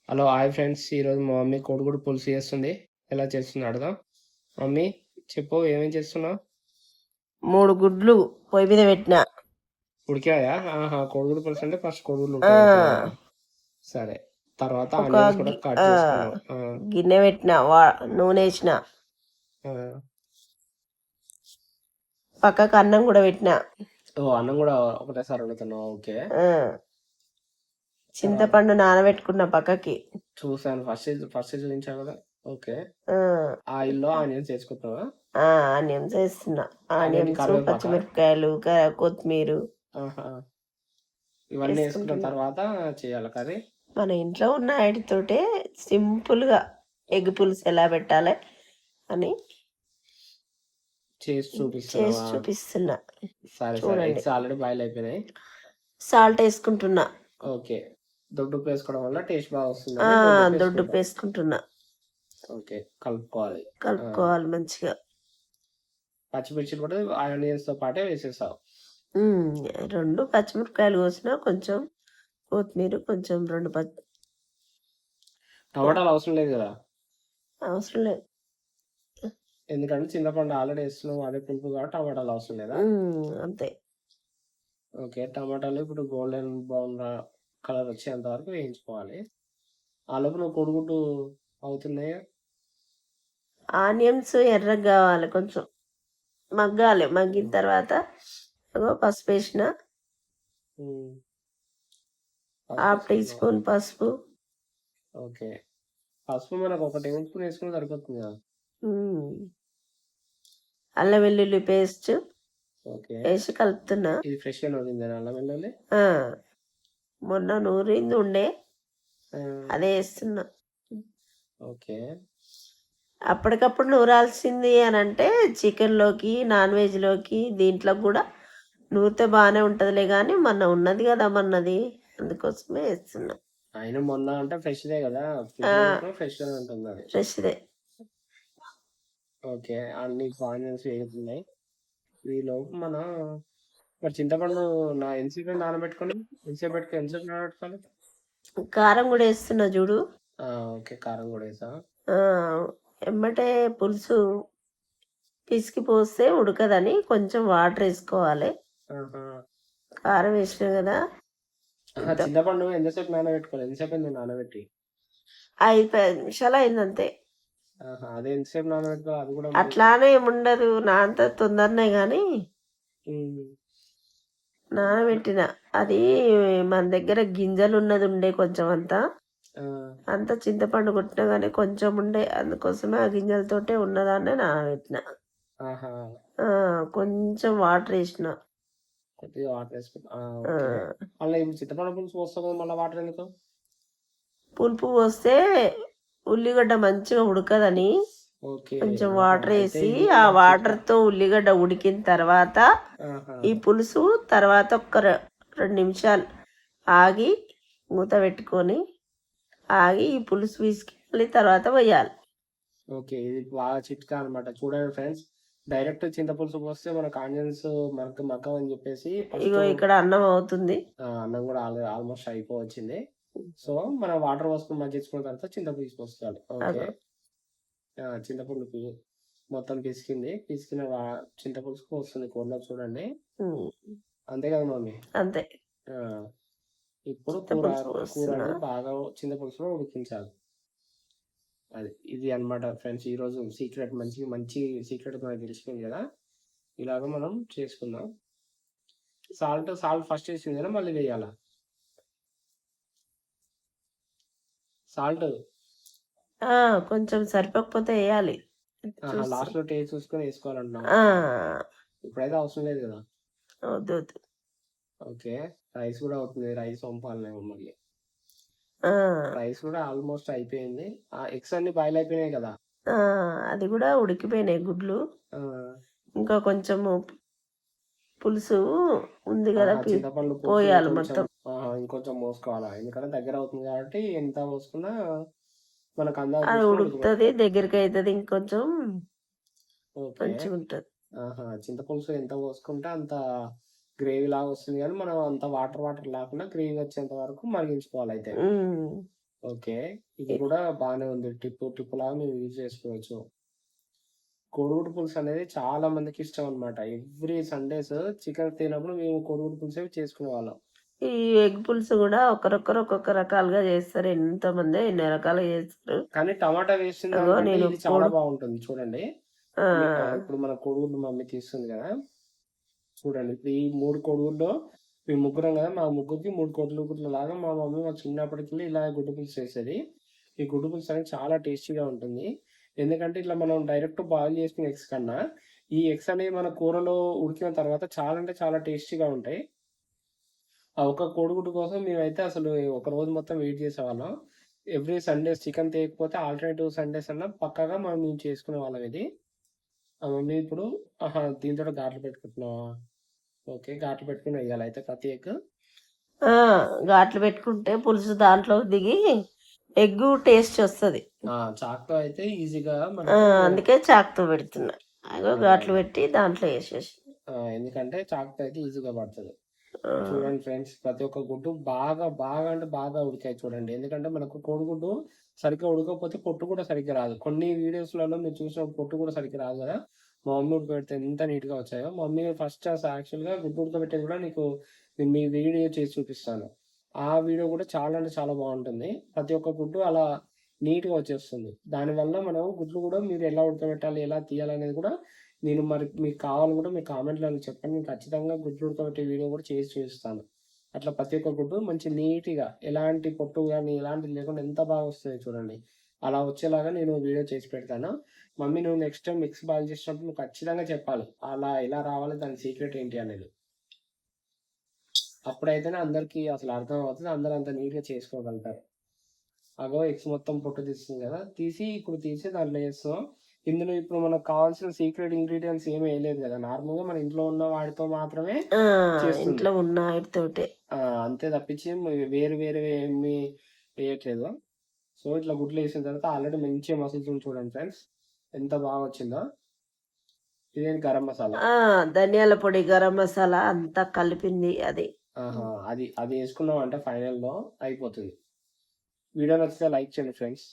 Hello hi friends, ఈరోజు మా mummy కోడిగుడ్డు పులుసు చేస్తుంది. ఎలా చేస్తుందో అడదాం. మమ్మీ చెప్పు, ఏమేం చేస్తున్నావు? 3 గుడ్లు పొయ్యి మీద పెట్టిన. ఉడికాయా? కోడిగుడ్డు పులుసు అంటే ఫస్ట్ కోడిగుడ్లు ఆ, ఉడకబెట్టాలా? సరే. తర్వాత ఒక ఆనియన్స్ కూడా కట్ చేసుకున్నావు. గిన్నె పెట్టిన, నూనె వేసిన, ఆ. పక్కకు అన్నం కూడా పెట్టిన. అన్నం కూడా ఒకటేసారి వండుతున్నావు? ఓకే. చింతపండు నానబెట్టుకున్న పక్కకి. చూసాను, ఫస్ట్ చూపించావు కదా. ఓకే. ఆయిల్లో ఆనియన్స్ వేసుకుంటున్నావా? ఆనియన్స్ వేస్తున్నా. ఆనియన్స్, కరివేపాక? పచ్చిమిరపకాయలు, కొత్తిమీర ఇవన్నీ వేసుకున్న తర్వాత చేయాలి కర్రీ. మన ఇంట్లో ఉన్న వాటితోటే సింపుల్గా ఎగ్ పులుసు ఎలా పెట్టాలి అని చేసి చూపిస్తున్నా. సరే సరే. ఎగ్స్ ఆల్రెడీ బాయిల్ అయిపోయినాయి. సాల్ట్ వేసుకుంటున్నా. ఓకే. దొడ్డుప్పు వేసుకోవడం వల్ల టేస్ట్ బాగా వస్తుంది. దొడ్డుప్పు వేసుకుంటున్నా. ఓకే, కలుపుకోవాలి మంచిగా. పచ్చిమిర్చి కూడా ఆనియన్స్ తో పాటే వేసేసావు? 2 పచ్చిమిరపకాయలు కోసిన, కొంచెం కొత్తిమీర, కొంచెం 2 టమాటాలు అవసరం లేదు కదా? అవసరం లేదు, ఎందుకంటే చింతపండు ఆల్రెడీ వేస్తున్నావు, అదే పులుపు కాబట్టి టమాటాలు అవసరం లేదా? అంతే. ఓకే. టమాటాలు ఇప్పుడు గోల్డెన్ బ్రౌన్ కలర్ వచ్చేంత వరకు వేయించుకోవాలి. ఆ లోపు నువ్వు కోడిగుడ్డు అవుతున్నాయి. ఆనియన్స్ ఎర్రగా కావాలి, కొంచెం మగ్గాలి. మగ్గిన తర్వాత పసుపు వేసిన, 1/2 టీ స్పూన్ పసుపు. ఓకే. పసుపు మనకు 1 టేబుల్ స్పూన్ వేసుకుని సరిపోతుంది కదా. అల్లం వెల్లుల్లి పేస్ట్ వేసి కలుపుతున్నా. ఇది ఫ్రెష్ గా నూరింది అల్లం వెల్లుల్లి? మొన్న నూరింది ఉండే, అదే వేస్తున్నా. ఓకే. అప్పటికప్పుడు నూరాల్సింది అని అంటే చికెన్లోకి, నాన్ వెజ్లోకి, దీంట్లో కూడా నూరితే బాగానే ఉంటుందిలే, కానీ మొన్న ఉన్నది కదా, మొన్నది అందుకోసమే వేస్తున్నా. అయినా మొన్న అంటే ఫ్రెష్దే కదా, ఫ్రెష్ గా ఉంటుంది అది. ఫ్రెష్దే. ఓకే. అన్ని ఆనియన్స్ వేగుతున్నాయి. ఈలోపు మన మరి చింతపండు ఎంతసేపు నానబెట్టుకోవాలి? కారం కూడా వేస్తున్నా చూడు. ఓకే, కారం కూడా వేసా. ఎమ్మటే పులుసు పిసికి పోస్తే ఉడకదని కొంచెం వాటర్ వేసుకోవాలి. కారం వేసినా కదా. చింతపండు ఎంతసేపు నానబెట్టుకోవాలి? ఎంతసేపు అయింది నానబెట్టి? 5-10 నిమిషాలు అయిందంతే. అదే ఎంతసేపు నానబెట్టుకోవాలి? అది కూడా అట్లానే ఏముండదు, నా అంత తొందరనే కానీ నానబెట్టిన. అది మన దగ్గర గింజలు ఉన్నది ఉండే, కొంచెం అంత చింతపండు కొట్టినా కానీ కొంచెం ఉండే, అందుకోసమే ఆ గింజలతోటే ఉన్నదాన్నే నానబెట్టిన. కొంచెం వాటర్ వేసిన. కొద్దిగా వాటర్ వేసుకున్నా. చింతపండు పులుసు పోస్తాం, మళ్ళీ వాటర్ ఎందుకు? పులుపు పోస్తే ఉల్లిగడ్డ మంచిగా ఉడకదని కొంచెం వాటర్ వేసి, ఆ వాటర్ తో ఉల్లిగడ్డ ఉడికిన తర్వాత ఈ పులుసు తర్వాత ఒక 2 నిమిషాలు ఆగి మూత పెట్టుకొని ఆగి ఈ పులుసు తీసుకెళ్ళి తర్వాత పోయాలి. ఓకే, ఇది బాగా చిట్కా అనమాట. చూడండి ఫ్రెండ్స్, డైరెక్ట్ చింతపులుసు పోస్తే మనకు ఆనియన్స్ మగ్గం అని చెప్పేసి. ఇగో ఇక్కడ అన్నం అవుతుంది. అన్నం కూడా ఆల్మోస్ట్ అయిపోవచ్చింది. సో మనం వాటర్ పోసుకుని మగ్గించుకున్న తర్వాత చింతపులుసు పోసుకోవాలి. ఓకే. చింతపులుసు మొత్తం పిసికిన చింతపులుసు వస్తుంది కూరలో, చూడండి. అంతే కదా మమ్మీ? అంతే. ఇప్పుడు కూర బాగా చింతపులుసులో ఉడికించాలి. ఇది అన్నమాట ఫ్రెండ్స్, ఈరోజు సీక్రెట్. మంచి సీక్రెట్ మనకు తెలిసిపోయింది కదా. ఇలాగ మనం చేసుకుందాం. సాల్ట్ ఫస్ట్ వేసింది కదా, మళ్ళీ వేయాలా సాల్ట్? కొంచెం సరిపోకపోతే వేయాలి. లాస్ట్ లో టేస్ట్ చూసుకొని వేసుకోవాలంటున్నాం. ఇప్పుడైతే అవసరం లేదు కదా. వద్దు. ఓకే. రైస్ కూడా అవుతుంది, రైస్ పంపాలి మళ్ళీ. రైస్ కూడా ఆల్మోస్ట్ అయిపోయింది. ఎగ్స్ అన్ని బాయిల్ అయిపోయినాయి కదా. అది కూడా ఉడికిపోయినాయి గుడ్లు. ఇంకా కొంచెం పులుసు ఉంది కదా, చింతపండు పోయాలి మొత్తం. ఇంకొంచెం మోసుకోవాలా, ఎందుకంటే దగ్గర అవుతుంది కాబట్టి ఎంత మోసుకున్నా మనకు అది ఉడుకుతుంది, దగ్గరికి అవుతుంది, ఇంకొంచెం మంచిగా ఉంటుంది. చింతపులుసు ఎంత పోసుకుంటే అంత గ్రేవీ లాగా వస్తుంది, కానీ మనం అంత వాటర్ లేకుండా గ్రేవీ వచ్చేంత వరకు మరిగించుకోవాలి అయితే. ఓకే. ఇది కూడా బానే ఉంది. టిప్పు లాగా మీరు యూజ్ చేసుకోవచ్చు. కోడిగుడ్డు పులుసు అనేది చాలా మందికి ఇష్టం అన్నమాట. ఎవ్రీ సండేస్ చికెన్ తినప్పుడు మేము కోడిగుడ్డు పులుసే చేసుకునేవాళ్ళం. ఈ ఎగ్ పులుసు కూడా ఒకరొకరు ఒక్కొక్క రకాలుగా చేస్తారు. ఎంతమంది ఎన్ని రకాలుగా చేస్తారు. కానీ టమాటా వేసిన అగో దానికంటే నేను ఇది చాలా బాగుంటుంది చూడండి. ఆ, ఇప్పుడు మన కోడిగుడ్డు మమ్మీ తీస్తుంది కదా, చూడండి. ఇప్పుడు ఈ 3 కోడిగుడ్లు మేము ముగ్గురం కదా, మా ముగ్గురికి 3 కోడిగుడ్ల లాగా మా మమ్మీ మా చిన్నప్పటికి ఇలా గుడ్డు పులుసు చేసేది. ఈ గుడ్డు పులుసు అనేది చాలా టేస్టీగా ఉంటుంది. ఎందుకంటే ఇట్లా మనం డైరెక్ట్ బాయిల్ చేసుకునే ఎగ్స్ కన్నా ఈ ఎగ్స్ అనేవి మన కూరలో ఉడికిన తర్వాత చాలా అంటే చాలా టేస్టీగా ఉంటాయి. ఆ ఒక్క కోడిగుడ్డు కోసం మేమైతే అసలు ఒక రోజు మొత్తం వెయిట్ చేసేవాళ్ళం. ఎవ్రీ సండేస్ చికెన్ తేయకపోతే ఆల్టర్నేటివ్ సండేస్ అన్నా పక్కాగా మేము చేసుకునే వాళ్ళం ఇది. మమ్మీ ఇప్పుడు దీంతో ఘాట్లు పెట్టుకుంటున్నావా? ఓకే, ఘాట్లు పెట్టుకుని వేయాలి అయితే ప్రతి ఎగ్. ఆ, ఘాట్లు పెట్టుకుంటే పులుసు దాంట్లో దిగి ఎగ్గు టేస్ట్ వస్తుంది. చాక్తో అయితే ఈజీగా అందుకే చాకుతో పెడుతున్నా. అగో ఘాట్లు పెట్టి దాంట్లో వేసేసి. ఎందుకంటే చాక్తో అయితే ఈజీగా పడుతుంది. చూడండి ఫ్రెండ్స్, ప్రతి ఒక్క గుడ్డు బాగా బాగా అంటే బాగా ఉడికాయి చూడండి. ఎందుకంటే మనకు కోడిగుడ్డు సరిగ్గా ఉడకపోతే పొట్టు కూడా సరిగ్గా రాదు. కొన్ని వీడియోస్లలో మీరు చూసిన పొట్టు కూడా సరిగ్గా రాదు కదా. మా మమ్మీ ఉడకబెడితే ఎంత నీట్గా వచ్చాయో. మా మమ్మీ ఫస్ట్ యాక్చువల్గా గుడ్డు ఉడకబెట్టేది కూడా నీకు మీ వీడియో చేసి చూపిస్తాను. ఆ వీడియో కూడా చాలా అంటే చాలా బాగుంటుంది. ప్రతి ఒక్క గుడ్డు అలా నీట్గా వచ్చేస్తుంది. దానివల్ల మనం గుడ్లు కూడా మీరు ఎలా ఉడకబెట్టాలి, ఎలా తీయాలనేది కూడా నేను మరి మీకు కావాలనుకుంటే మీ కామెంట్లలో చెప్పండి. నేను ఖచ్చితంగా గుడ్లు ఉడకబెట్టే వీడియో కూడా చేసి చూపిస్తాను. అట్లా ప్రతి ఒక్క గుడ్డు మంచి నీట్గా ఎలాంటి పొట్టు కానీ ఎలాంటిది లేకుండా ఎంత బాగా వస్తుంది చూడండి. అలా వచ్చేలాగా నేను వీడియో చేసి పెడతాను. మమ్మీ నువ్వు నెక్స్ట్ టైం మిక్స్ బాగా చేసినప్పుడు నువ్వు ఖచ్చితంగా చెప్పాలి అలా ఎలా రావాలి, దాని సీక్రెట్ ఏంటి అనేది. అప్పుడైతేనే అందరికీ అసలు అర్థం అవుతుంది, అందరూ అంత నీట్గా చేసుకోగలుగుతారు. అగో ఎగ్స్ మొత్తం పొట్టు తీస్తుంది కదా, తీసి దాంట్లో వేస్తాం. ఇందులో ఇప్పుడు మనకు కావాల్సిన సీక్రెట్ ఇంగ్రీడియంట్స్ ఏమీ వేయలేదు కదా, నార్మల్గా మన ఇంట్లో ఉన్న వాటితో మాత్రమే ఇంట్లో ఉన్న వాటితోటే అంతే తప్పించి వేరు వేరే ఏమి వేయట్లేదు. సో ఇట్లా గుడ్లు వేసిన తర్వాత ఆల్రెడీ మంచిగా మసులుతుంది చూడండి ఫ్రెండ్స్, ఎంత బాగా వచ్చిందో. ఇదేంటి గరం మసాలా, ధనియాల పొడి, గరం మసాలా అంతా కలిపింది అది. అది వేసుకున్నాం అంటే ఫైనల్లో అయిపోతుంది. వీడియో నచ్చితే లైక్ చేయండి ఫ్రెండ్స్.